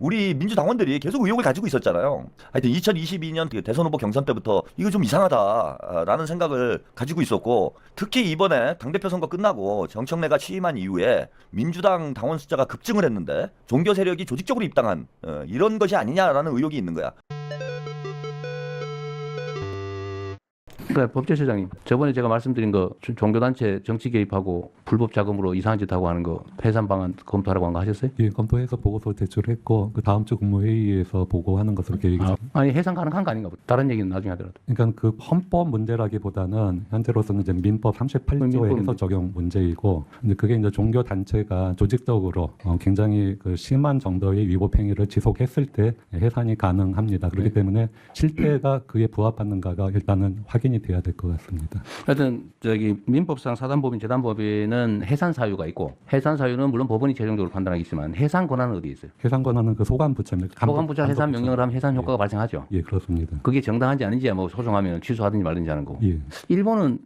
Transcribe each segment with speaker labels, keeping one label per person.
Speaker 1: 우리 민주당원들이 계속 의혹을 가지고 있었잖아요. 하여튼 2022년 대선 후보 경선 때부터 이거 좀 이상하다라는 생각을 가지고 있었고, 특히 이번에 당대표 선거 끝나고 정청래가 취임한 이후에 민주당 당원 숫자가 급증을 했는데 종교 세력이 조직적으로 입당한 이런 것이 아니냐라는 의혹이 있는 거야.
Speaker 2: 그러니까 법제처장님, 저번에 제가 말씀드린 거 종교단체 정치 개입하고 불법 자금으로 이상한 짓 하고 하는 거 해산 방안 검토하라고 한 거 하셨어요?
Speaker 3: 예, 검토해서 보고서 제출했고 그 다음 주 국무회의에서 보고하는 것으로 계획이
Speaker 2: 아니 해산 가능한 거 아닌가 보다. 다른 얘기는 나중에 하더라도.
Speaker 3: 그러니까 그 헌법 문제라기보다는 현재로서는 이제 민법 38조의 해서 적용 문제이고, 근데 그게 이제 종교 단체가 조직적으로 굉장히 그 심한 정도의 위법 행위를 지속했을 때 해산이 가능합니다. 그렇기 때문에 실태가 그에 부합하는가가 일단은 확인이 돼야 될 것 같습니다.
Speaker 2: 하여튼 저기 민법상 사단법인 재단법인은 해산 사유가 있고, 해산 사유는 물론 법원이 최종적으로 판단하겠지만 해산 권한은 어디에 있어요?
Speaker 3: 해산 권한은 그 소관부처입니다.
Speaker 2: 소관부처 해산 명령을 하면 해산 효과가 발생하죠.
Speaker 3: 예, 그렇습니다.
Speaker 2: 그게 정당한지 아닌지야 뭐 소송하면 취소하든지 말든지 하는 거고.
Speaker 3: 예,
Speaker 2: 일본은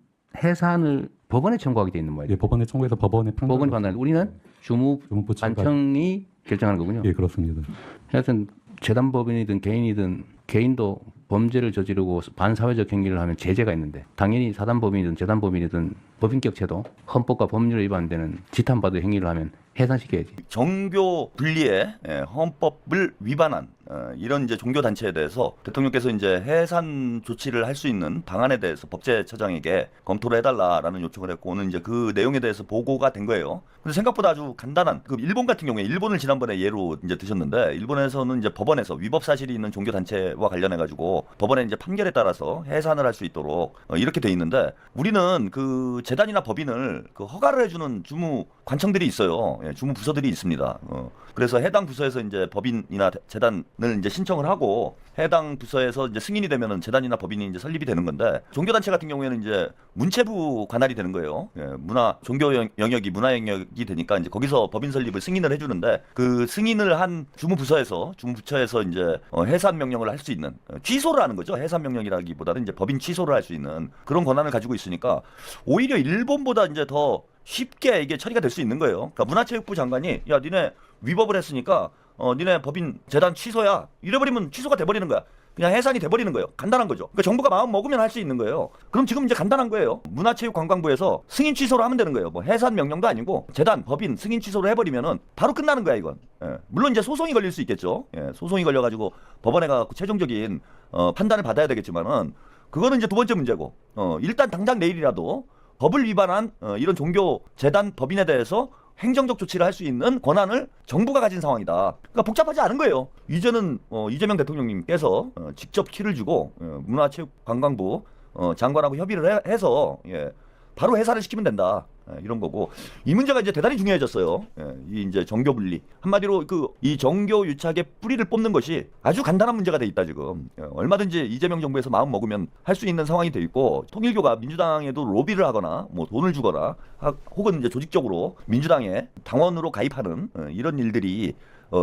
Speaker 2: 해산을 법원에 청구하게 돼 있는 모양이에요.
Speaker 3: 예, 법원에 청구해서 법원에
Speaker 2: 법원이 판단해. 우리는
Speaker 3: 주무부처가
Speaker 2: 주무관청이 결정하는 거군요.
Speaker 3: 예, 그렇습니다.
Speaker 2: 하여튼 재단법인이든 개인이든 개인도 범죄를 저지르고 반사회적 행위를 하면 제재가 있는데, 당연히 사단법인이든 재단법인이든 법인격체도 헌법과 법률에 위반되는 지탄받을 행위를 하면 해산시켜야지.
Speaker 1: 종교 분리의 헌법을 위반한 이런 이제 종교 단체에 대해서 대통령께서 이제 해산 조치를 할 수 있는 방안에 대해서 법제처장에게 검토를 해달라라는 요청을 했고, 오늘 이제 그 내용에 대해서 보고가 된 거예요. 근데 생각보다 아주 간단한, 그 일본 같은 경우에, 일본을 지난번에 예로 이제 드셨는데, 일본에서는 이제 법원에서 위법 사실이 있는 종교 단체와 관련해 가지고 법원의 이제 판결에 따라서 해산을 할 수 있도록 이렇게 돼 있는데, 우리는 그 재단이나 법인을 그 허가를 해주는 주무 관청들이 있어요. 예, 주무 부서들이 있습니다. 그래서 해당 부서에서 이제 법인이나 재단을 이제 신청을 하고, 해당 부서에서 이제 승인이 되면은 재단이나 법인이 이제 설립이 되는 건데, 종교단체 같은 경우에는 이제 문체부 관할이 되는 거예요. 예, 종교 영역이 문화 영역이 되니까 이제 거기서 법인 설립을 승인을 해주는데, 그 승인을 한 주무부처에서 이제 해산 명령을 할 수 있는, 취소를 하는 거죠. 해산 명령이라기보다는 이제 법인 취소를 할 수 있는 그런 권한을 가지고 있으니까 오히려 일본보다 이제 더 쉽게 이게 처리가 될 수 있는 거예요. 그러니까 문화체육부 장관이 야, 니네 위법을 했으니까 니네 법인 재단 취소야, 이래버리면 취소가 돼버리는 거야. 그냥 해산이 돼버리는 거예요. 간단한 거죠. 그러니까 정부가 마음 먹으면 할 수 있는 거예요. 그럼 지금 이제 간단한 거예요. 문화체육관광부에서 승인 취소를 하면 되는 거예요. 뭐 해산 명령도 아니고 재단, 법인 승인 취소를 해버리면은 바로 끝나는 거야, 이건. 예. 물론 이제 소송이 걸릴 수 있겠죠. 예. 소송이 걸려가지고 법원에 가서 최종적인 판단을 받아야 되겠지만은, 그거는 이제 두 번째 문제고, 일단 당장 내일이라도 법을 위반한 이런 종교 재단 법인에 대해서 행정적 조치를 할 수 있는 권한을 정부가 가진 상황이다. 그러니까 복잡하지 않은 거예요. 이제는 이재명 대통령님께서 직접 키를 주고 문화체육관광부 장관하고 협의를 해서 바로 해산을 시키면 된다. 이런 거고, 이 문제가 이제 대단히 중요해졌어요. 이 이제 정교 분리, 한마디로 이 정교 유착의 뿌리를 뽑는 것이 아주 간단한 문제가 돼 있다 지금. 얼마든지 이재명 정부에서 마음 먹으면 할 수 있는 상황이 돼 있고, 통일교가 민주당에도 로비를 하거나 뭐 돈을 주거나 혹은 이제 조직적으로 민주당에 당원으로 가입하는 이런 일들이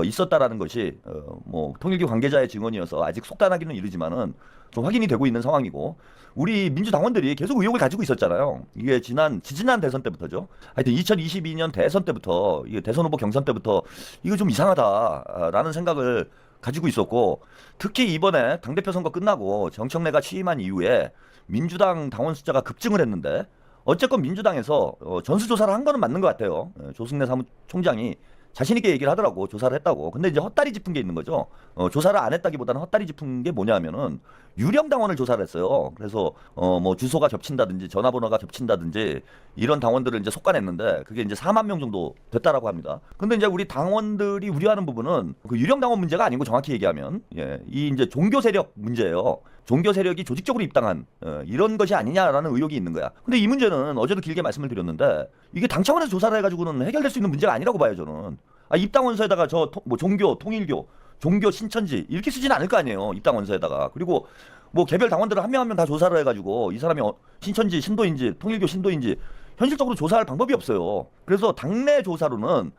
Speaker 1: 있었다라는 것이 뭐 통일교 관계자의 증언이어서 아직 속단하기는 이르지만은 좀 확인이 되고 있는 상황이고, 우리 민주당원들이 계속 의혹을 가지고 있었잖아요. 이게 지난 대선 때부터죠. 하여튼 2022년 대선 때부터, 이게 대선 후보 경선 때부터 이거 좀 이상하다라는 생각을 가지고 있었고, 특히 이번에 당대표 선거 끝나고 정청래가 취임한 이후에 민주당 당원 숫자가 급증을 했는데, 어쨌건 민주당에서 전수조사를 한 거는 맞는 것 같아요. 조승래 사무총장이 자신 있게 얘기를 하더라고. 조사를 했다고. 근데 이제 헛다리 짚은 게 있는 거죠. 조사를 안 했다기보다는 헛다리 짚은 게 뭐냐면은 유령 당원을 조사를 했어요. 그래서 뭐 주소가 겹친다든지 전화번호가 겹친다든지 이런 당원들을 이제 속간했는데, 그게 이제 4만 명 정도 됐다라고 합니다. 근데 이제 우리 당원들이 우려하는 부분은 그 유령 당원 문제가 아니고, 정확히 얘기하면 이 이제 종교 세력 문제예요. 종교 세력이 조직적으로 입당한 이런 것이 아니냐라는 의혹이 있는 거야. 근데 이 문제는 어제도 길게 말씀을 드렸는데, 이게 당 차원에서 조사를 해가지고는 해결될 수 있는 문제가 아니라고 봐요, 저는. 입당원서에다가 뭐 종교, 통일교, 종교 신천지 이렇게 쓰지는 않을 거 아니에요, 입당원서에다가. 그리고 뭐 개별 당원들을 한 명 한 명 다 조사를 해가지고 이 사람이 신천지 신도인지 통일교 신도인지 현실적으로 조사할 방법이 없어요. 그래서 당내 조사로는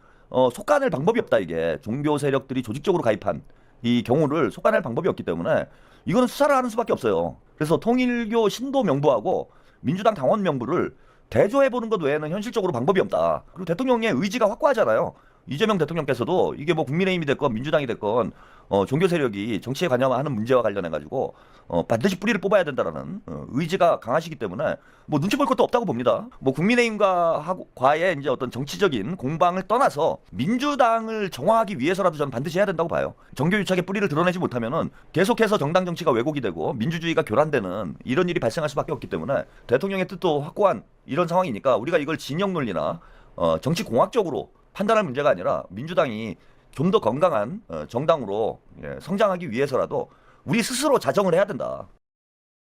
Speaker 1: 속간할 방법이 없다. 이게 종교 세력들이 조직적으로 가입한 이 경우를 속간할 방법이 없기 때문에 이거는 수사를 하는 수밖에 없어요. 그래서 통일교 신도 명부하고 민주당 당원 명부를 대조해보는 것 외에는 현실적으로 방법이 없다. 그리고 대통령의 의지가 확고하잖아요. 이재명 대통령께서도 이게 뭐 국민의힘이 됐건 민주당이 됐건 종교 세력이 정치에 관여하는 문제와 관련해 가지고 반드시 뿌리를 뽑아야 된다라는 의지가 강하시기 때문에 뭐 눈치 볼 것도 없다고 봅니다. 뭐 국민의힘과의 이제 어떤 정치적인 공방을 떠나서 민주당을 정화하기 위해서라도 저는 반드시 해야 된다고 봐요. 정교 유착의 뿌리를 드러내지 못하면은 계속해서 정당 정치가 왜곡이 되고 민주주의가 교란되는 이런 일이 발생할 수밖에 없기 때문에 대통령의 뜻도 확고한 이런 상황이니까 우리가 이걸 진영 논리나 정치 공학적으로 판단할 문제가 아니라 민주당이 좀 더 건강한 정당으로 성장하기 위해서라도 우리 스스로 자정을 해야 된다.